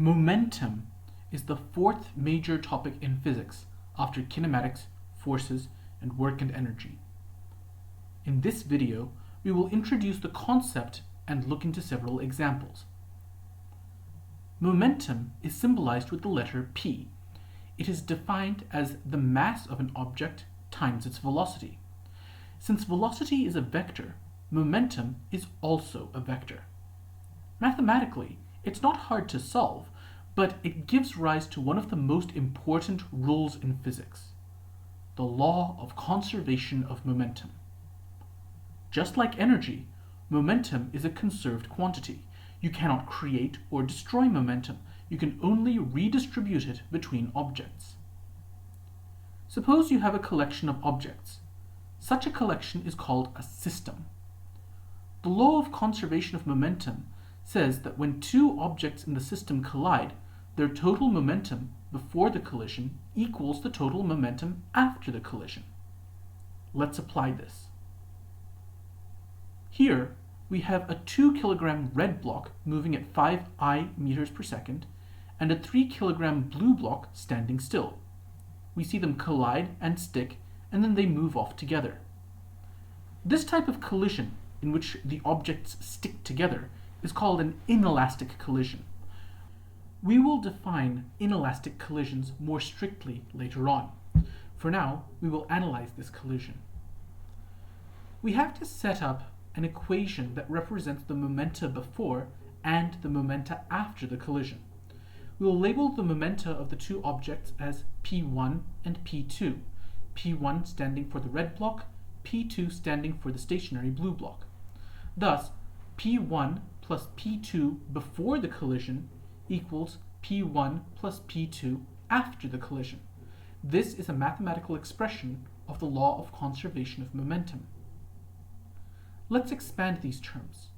Momentum is the fourth major topic in physics after kinematics, forces, and work and energy. In this video, we will introduce the concept and look into several examples. Momentum is symbolized with the letter P. It is defined as the mass of an object times its velocity. Since velocity is a vector, momentum is also a vector. Mathematically, it's not hard to solve, but it gives rise to one of the most important rules in physics, the law of conservation of momentum. Just like energy, momentum is a conserved quantity. You cannot create or destroy momentum. You can only redistribute it between objects. Suppose you have a collection of objects. Such a collection is called a system. The law of conservation of momentum says that when two objects in the system collide, their total momentum before the collision equals the total momentum after the collision. Let's apply this. Here, we have a 2 kilogram red block moving at 5 meters per second and a 3 kilogram blue block standing still. We see them collide and stick, and then they move off together. This type of collision, in which the objects stick together, is called an inelastic collision. We will define inelastic collisions more strictly later on. For now, we will analyze this collision. We have to set up an equation that represents the momenta before and the momenta after the collision. We will label the momenta of the two objects as P1 and P2, P1 standing for the red block, P2 standing for the stationary blue block. Thus, P1 plus P2 before the collision equals P1 plus P2 after the collision. This is a mathematical expression of the law of conservation of momentum. Let's expand these terms.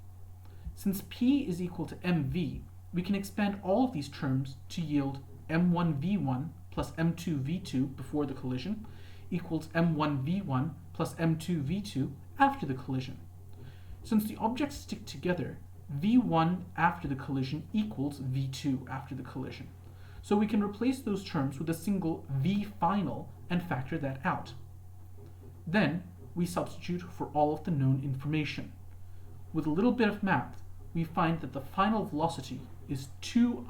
Since P is equal to mv, we can expand all of these terms to yield m1v1 plus m2v2 before the collision equals m1v1 plus m2v2 after the collision. Since the objects stick together, v1 after the collision equals v2 after the collision. So we can replace those terms with a single v final and factor that out. Then we substitute for all of the known information. With a little bit of math, we find that the final velocity is 2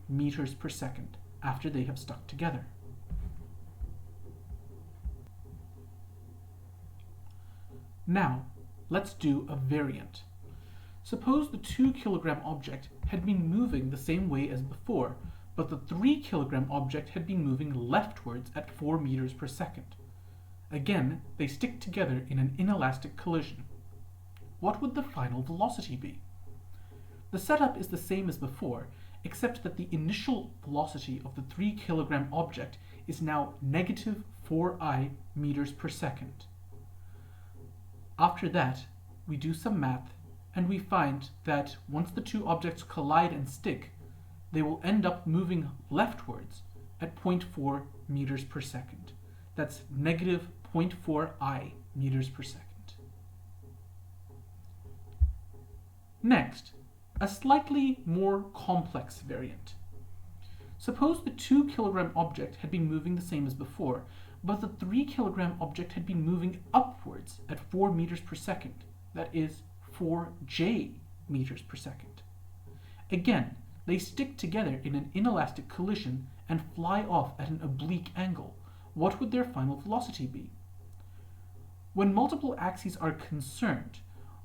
meters per second after they have stuck together. Now, let's do a variant. Suppose the 2 kilogram object had been moving the same way as before, but the 3 kilogram object had been moving leftwards at 4 meters per second. Again, they stick together in an inelastic collision. What would the final velocity be? The setup is the same as before, except that the initial velocity of the 3 kilogram object is now negative 4 meters per second. After that, we do some math, and we find that once the two objects collide and stick, they will end up moving leftwards at 0.4 meters per second. That's negative 0.4 meters per second. Next, a slightly more complex variant. Suppose the 2 kilogram object had been moving the same as before, but the 3 kilogram object had been moving upwards at 4 meters per second. That is 4j meters per second. Again, they stick together in an inelastic collision and fly off at an oblique angle. What would their final velocity be? When multiple axes are concerned,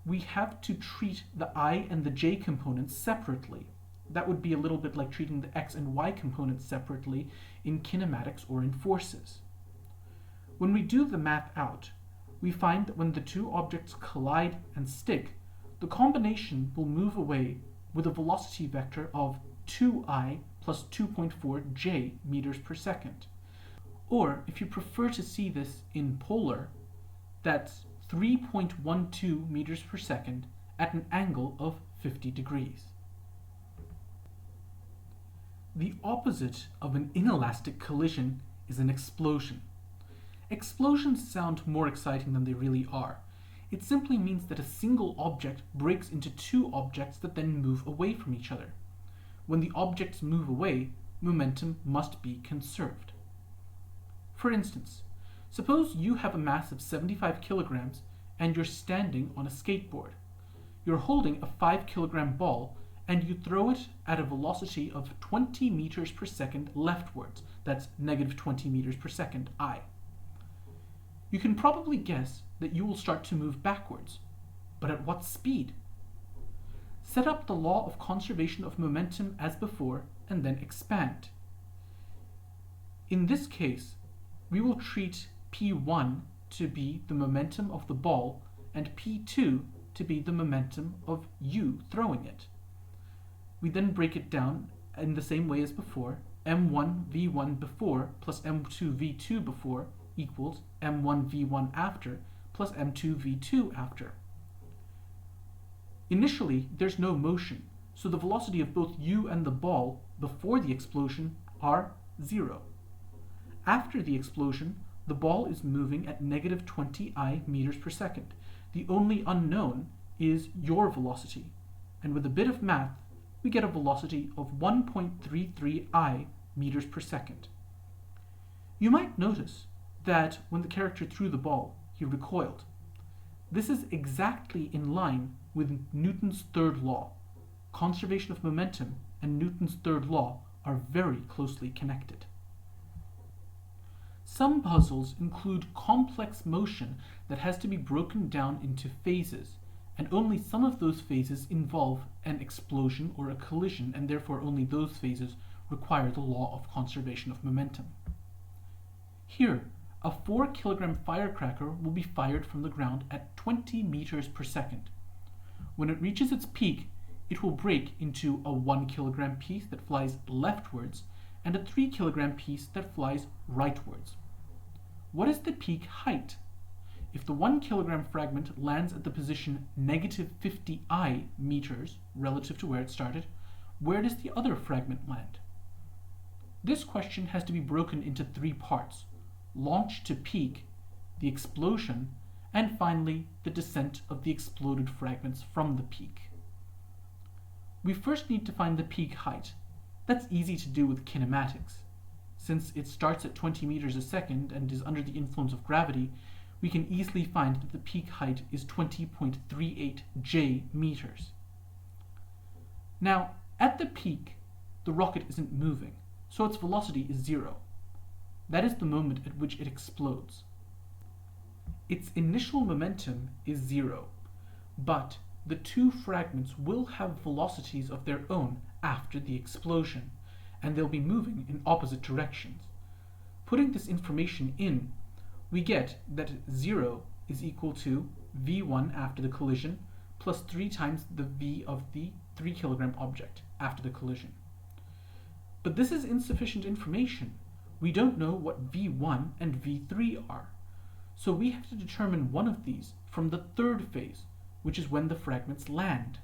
we have to treat the I and the j components separately. That would be a little bit like treating the x and y components separately in kinematics or in forces. When we do the math out, we find that when the two objects collide and stick, the combination will move away with a velocity vector of 2 plus 2.4j meters per second. Or, if you prefer to see this in polar, that's 3.12 meters per second at an angle of 50 degrees. The opposite of an inelastic collision is an explosion. Explosions sound more exciting than they really are. It simply means that a single object breaks into two objects that then move away from each other. when the objects move away, momentum must be conserved. For instance, suppose you have a mass of 75 kilograms and you're standing on a skateboard. You're holding a 5 kilogram ball and you throw it at a velocity of 20 meters per second leftwards. That's negative 20 meters per second, I. You can probably guess that you will start to move backwards, but at what speed? Set up the law of conservation of momentum as before and then expand. In this case, we will treat P1 to be the momentum of the ball and P2 to be the momentum of you throwing it. We then break it down in the same way as before. M1 V1 before plus M2 V2 before equals M1 V1 after plus M2 V2 after. Initially, there's no motion, so the velocity of both you and the ball before the explosion are 0. After the explosion, the ball is moving at negative 20 I meters per second. The only unknown is your velocity, and with a bit of math, we get a velocity of 1.33 I meters per second. You might notice that when the character threw the ball, he recoiled. This is exactly in line with Newton's third law. Conservation of momentum and Newton's third law are very closely connected. Some puzzles include complex motion that has to be broken down into phases, and only some of those phases involve an explosion or a collision, and therefore only those phases require the law of conservation of momentum. Here, a 4 kilogram firecracker will be fired from the ground at 20 meters per second. When it reaches its peak, it will break into a 1 kilogram piece that flies leftwards and a 3 kilogram piece that flies rightwards. What is the peak height? If the 1 kilogram fragment lands at the position negative 50 I meters relative to where it started, where does the other fragment land? This question has to be broken into 3 parts: launch to peak, the explosion, and finally the descent of the exploded fragments from the peak. We first need to find the peak height. That's easy to do with kinematics. Since it starts at 20 meters a second and is under the influence of gravity, we can easily find that the peak height is 20.38 J meters. Now, at the peak, the rocket isn't moving, so its velocity is 0. That is the moment at which it explodes. Its initial momentum is 0, but the 2 fragments will have velocities of their own after the explosion, and they'll be moving in opposite directions. Putting this information in, we get that 0 is equal to V1 after the collision plus 3 times the V of the 3 kilogram object after the collision. But this is insufficient information. We don't know what V1 and V3 are, so we have to determine one of these from the third phase, which is when the fragments land.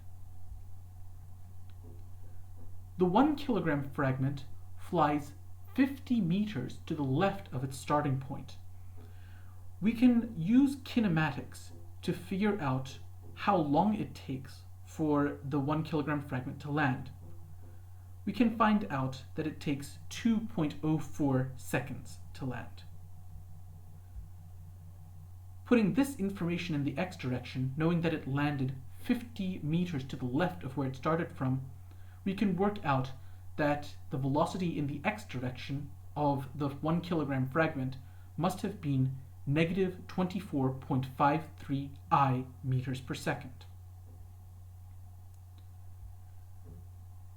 The 1 kilogram fragment flies 50 meters to the left of its starting point. We can use kinematics to figure out how long it takes for the 1 kilogram fragment to land. We can find out that it takes 2.04 seconds to land. Putting this information in the x direction, knowing that it landed 50 meters to the left of where it started from, we can work out that the velocity in the x direction of the 1 kilogram fragment must have been negative 24.53 I meters per second.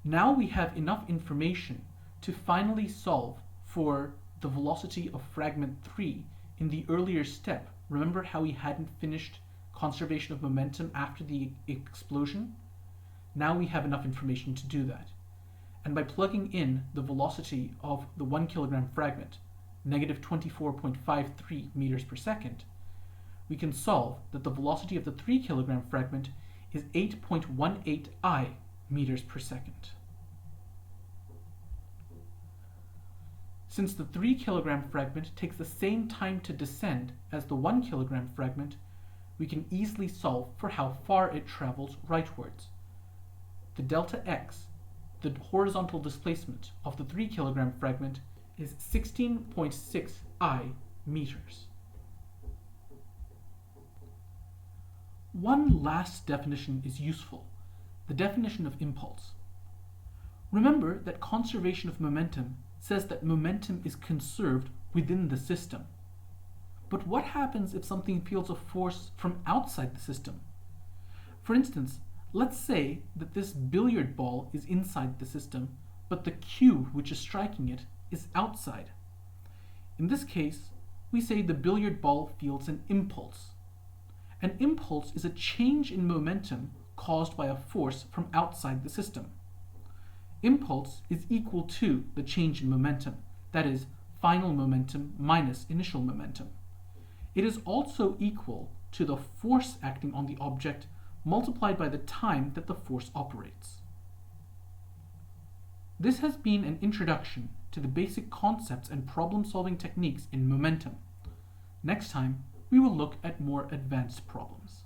Now we have enough information to finally solve for the velocity of fragment 3 in the earlier step. Remember how we hadn't finished conservation of momentum after the explosion? Now we have enough information to do that. And by plugging in the velocity of the 1 kilogram fragment, negative 24.53 meters per second, we can solve that the velocity of the 3 kilogram fragment is 8.18 I meters per second. Since the 3 kilogram fragment takes the same time to descend as the 1 kilogram fragment, we can easily solve for how far it travels rightwards. The delta x, the horizontal displacement of the 3 kilogram fragment is 16.6 I meters. One last definition is useful, the definition of impulse. Remember that conservation of momentum says that momentum is conserved within the system. But what happens if something feels a force from outside the system? For instance, let's say that this billiard ball is inside the system, but the cue which is striking it is outside. In this case, we say the billiard ball feels an impulse. An impulse is a change in momentum caused by a force from outside the system. Impulse is equal to the change in momentum, that is, final momentum minus initial momentum. It is also equal to the force acting on the object multiplied by the time that the force operates. This has been an introduction to the basic concepts and problem-solving techniques in momentum. Next time, we will look at more advanced problems.